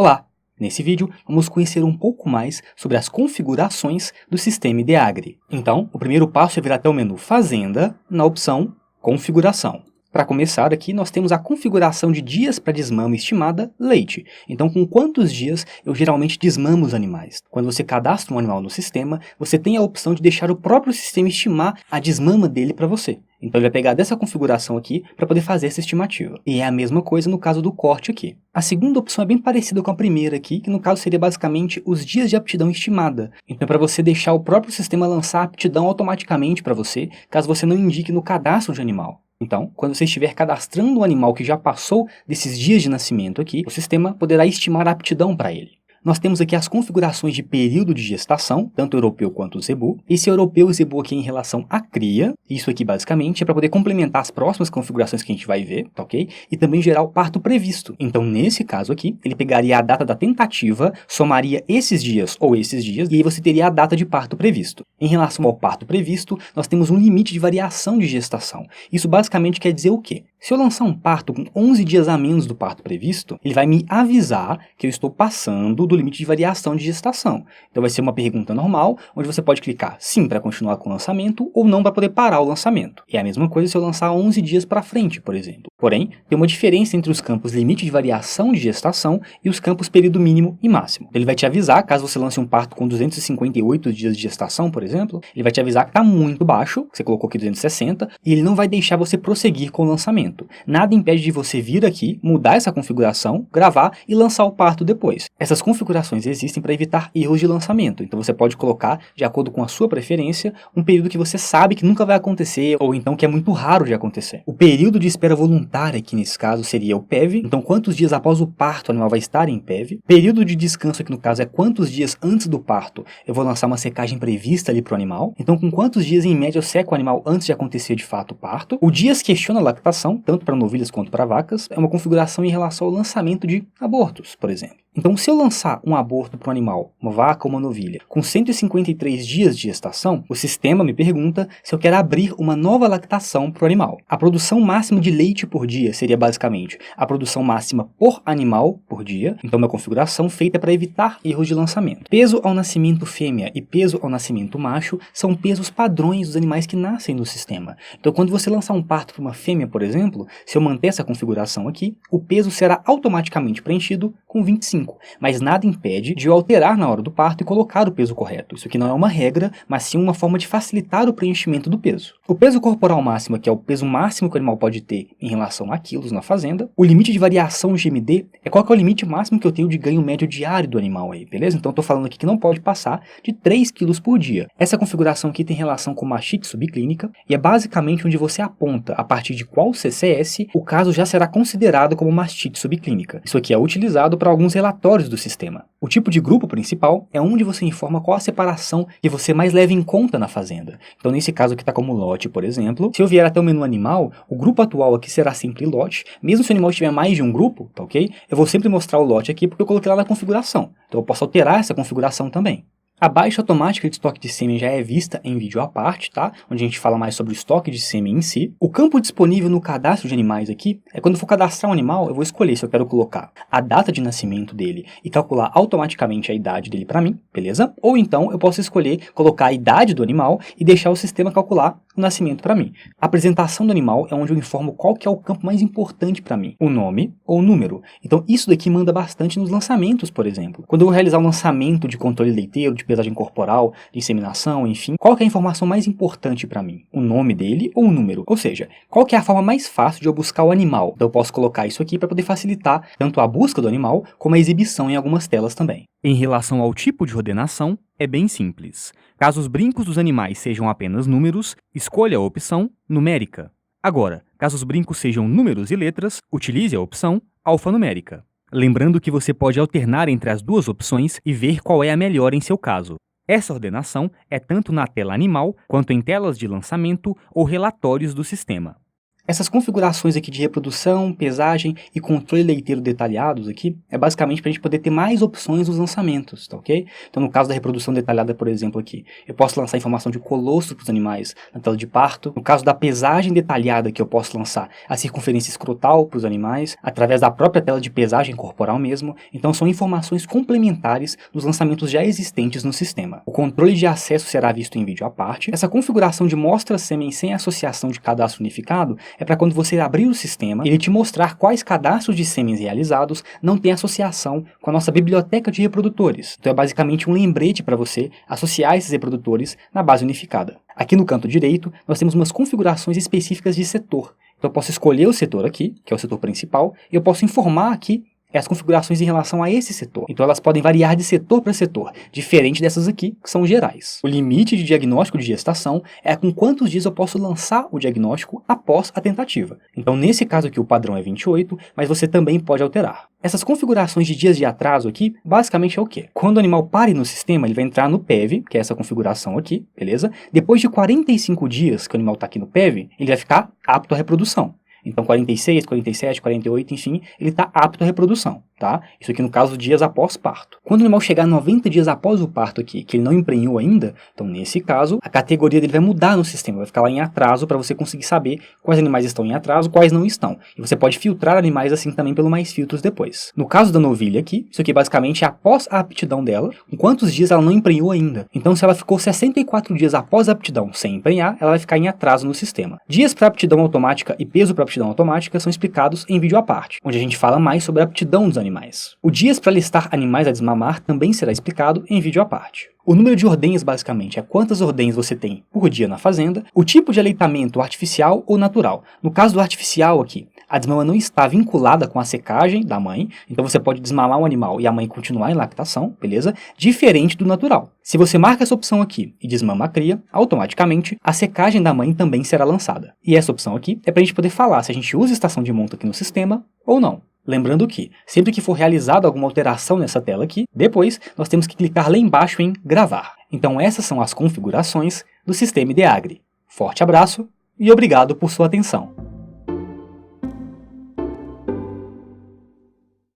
Olá! Nesse vídeo, vamos conhecer um pouco mais sobre as configurações do sistema IDEAGRE. Então, o primeiro passo é vir até o menu Fazenda, na opção Configuração. Para começar aqui, nós temos a configuração de dias para desmame estimada leite. Então, com quantos dias eu geralmente desmamo os animais? Quando você cadastra um animal no sistema, você tem a opção de deixar o próprio sistema estimar a desmama dele para você. Então ele vai pegar dessa configuração aqui para poder fazer essa estimativa. E é a mesma coisa no caso do corte aqui. A segunda opção é bem parecida com a primeira aqui, que no caso seria basicamente os dias de aptidão estimada. Então é para você deixar o próprio sistema lançar a aptidão automaticamente para você, caso você não indique no cadastro de animal. Então, quando você estiver cadastrando um animal que já passou desses dias de nascimento aqui, o sistema poderá estimar a aptidão para ele. Nós temos aqui as configurações de período de gestação, tanto europeu quanto o zebu. Esse europeu e zebu aqui em relação à cria. Isso aqui basicamente é para poder complementar as próximas configurações que a gente vai ver, tá ok? E também gerar o parto previsto. Então nesse caso aqui, ele pegaria a data da tentativa, somaria esses dias ou esses dias, e aí você teria a data de parto previsto. Em relação ao parto previsto, nós temos um limite de variação de gestação. Isso basicamente quer dizer o quê? Se eu lançar um parto com 11 dias a menos do parto previsto, ele vai me avisar que eu estou passando do limite de variação de gestação. Então vai ser uma pergunta normal, onde você pode clicar sim para continuar com o lançamento ou não para poder parar o lançamento. É a mesma coisa se eu lançar 11 dias para frente, por exemplo. Porém, tem uma diferença entre os campos limite de variação de gestação e os campos período mínimo e máximo. Ele vai te avisar, caso você lance um parto com 258 dias de gestação, por exemplo, ele vai te avisar que está muito baixo, você colocou aqui 260, e ele não vai deixar você prosseguir com o lançamento. Nada impede de você vir aqui, mudar essa configuração, gravar e lançar o parto depois. Essas configurações existem para evitar erros de lançamento, então você pode colocar, de acordo com a sua preferência, um período que você sabe que nunca vai acontecer ou então que é muito raro de acontecer. O período de espera voluntária aqui nesse caso seria o PEV, então quantos dias após o parto o animal vai estar em PEV. Período de descanso aqui no caso é quantos dias antes do parto eu vou lançar uma secagem prevista ali para o animal, então com quantos dias em média eu seco o animal antes de acontecer de fato o parto. O dias questiona a lactação, tanto para novilhas quanto para vacas, é uma configuração em relação ao lançamento de abortos, por exemplo. Então, se eu lançar um aborto para um animal, uma vaca ou uma novilha, com 153 dias de gestação, o sistema me pergunta se eu quero abrir uma nova lactação para o animal. A produção máxima de leite por dia seria basicamente a produção máxima por animal por dia, então uma configuração feita para evitar erros de lançamento. Peso ao nascimento fêmea e peso ao nascimento macho são pesos padrões dos animais que nascem no sistema. Então, quando você lançar um parto para uma fêmea, por exemplo, se eu manter essa configuração aqui, o peso será automaticamente preenchido com 25. Mas nada impede de eu alterar na hora do parto e colocar o peso correto. Isso aqui não é uma regra, mas sim uma forma de facilitar o preenchimento do peso. O peso corporal máximo, que é o peso máximo que o animal pode ter em relação a quilos na fazenda. O limite de variação GMD é qual que é o limite máximo que eu tenho de ganho médio diário do animal aí, beleza? Então eu tô falando aqui que não pode passar de 3 quilos por dia. Essa configuração aqui tem relação com mastite subclínica e é basicamente onde você aponta a partir de qual CCS o caso já será considerado como mastite subclínica. Isso aqui é utilizado para alguns relatórios do sistema. O tipo de grupo principal é onde você informa qual a separação que você mais leva em conta na fazenda. Então nesse caso aqui está como lote, por exemplo. Se eu vier até o menu animal, o grupo atual aqui será sempre lote. Mesmo se o animal tiver mais de um grupo, tá ok? Eu vou sempre mostrar o lote aqui porque eu coloquei lá na configuração. Então eu posso alterar essa configuração também. A baixa automática de estoque de sêmen já é vista em vídeo à parte, tá? Onde a gente fala mais sobre o estoque de sêmen em si. O campo disponível no cadastro de animais aqui é quando eu for cadastrar um animal, eu vou escolher se eu quero colocar a data de nascimento dele e calcular automaticamente a idade dele para mim, beleza? Ou então eu posso escolher colocar a idade do animal e deixar o sistema calcular o nascimento para mim. A apresentação do animal é onde eu informo qual que é o campo mais importante para mim, o nome ou o número. Então isso daqui manda bastante nos lançamentos, por exemplo. Quando eu vou realizar um lançamento de controle leiteiro, de pesagem corporal, de inseminação, enfim, qual que é a informação mais importante para mim? O nome dele ou o número? Ou seja, qual que é a forma mais fácil de eu buscar o animal? Então eu posso colocar isso aqui para poder facilitar tanto a busca do animal como a exibição em algumas telas também. Em relação ao tipo de ordenação, é bem simples. Caso os brincos dos animais sejam apenas números, escolha a opção numérica. Agora, caso os brincos sejam números e letras, utilize a opção alfanumérica. Lembrando que você pode alternar entre as duas opções e ver qual é a melhor em seu caso. Essa ordenação é tanto na tela animal quanto em telas de lançamento ou relatórios do sistema. Essas configurações aqui de reprodução, pesagem e controle leiteiro detalhados aqui é basicamente para a gente poder ter mais opções nos lançamentos, tá ok? Então no caso da reprodução detalhada, por exemplo aqui, eu posso lançar informação de colostro para os animais na tela de parto. No caso da pesagem detalhada aqui, eu posso lançar a circunferência escrotal para os animais, através da própria tela de pesagem corporal mesmo. Então são informações complementares dos lançamentos já existentes no sistema. O controle de acesso será visto em vídeo à parte. Essa configuração de mostra sêmen sem associação de cadastro unificado é para quando você abrir o sistema, ele te mostrar quais cadastros de sêmens realizados não têm associação com a nossa biblioteca de reprodutores. Então é basicamente um lembrete para você associar esses reprodutores na base unificada. Aqui no canto direito, nós temos umas configurações específicas de setor. Então eu posso escolher o setor aqui, que é o setor principal, e eu posso informar aqui as configurações em relação a esse setor. Então elas podem variar de setor para setor, diferente dessas aqui, que são gerais. O limite de diagnóstico de gestação é com quantos dias eu posso lançar o diagnóstico após a tentativa. Então nesse caso aqui o padrão é 28, mas você também pode alterar. Essas configurações de dias de atraso aqui, basicamente é o quê? Quando o animal pare no sistema, ele vai entrar no PEV, que é essa configuração aqui, beleza? Depois de 45 dias que o animal está aqui no PEV, ele vai ficar apto à reprodução. Então 46, 47, 48, enfim, ele está apto à reprodução, tá? Isso aqui no caso dias após parto. Quando o animal chegar 90 dias após o parto aqui, que ele não emprenhou ainda, então nesse caso, a categoria dele vai mudar no sistema, vai ficar lá em atraso para você conseguir saber quais animais estão em atraso, quais não estão. E você pode filtrar animais assim também pelo mais filtros depois. No caso da novilha aqui, isso aqui basicamente é após a aptidão dela, com quantos dias ela não emprenhou ainda. Então se ela ficou 64 dias após a aptidão sem emprenhar, ela vai ficar em atraso no sistema. Dias para aptidão automática e peso para aptidão automática são explicados em vídeo à parte, onde a gente fala mais sobre a aptidão dos animais. O dias para listar animais a desmamar também será explicado em vídeo à parte. O número de ordenhas basicamente é quantas ordenhas você tem por dia na fazenda, o tipo de aleitamento artificial ou natural. No caso do artificial aqui, a desmama não está vinculada com a secagem da mãe, então você pode desmamar o animal e a mãe continuar em lactação, beleza? Diferente do natural. Se você marca essa opção aqui e desmama a cria, automaticamente a secagem da mãe também será lançada. E essa opção aqui é para a gente poder falar se a gente usa estação de monta aqui no sistema ou não. Lembrando que, sempre que for realizada alguma alteração nessa tela aqui, depois nós temos que clicar lá embaixo em gravar. Então essas são as configurações do sistema IDEAGRE. Forte abraço e obrigado por sua atenção.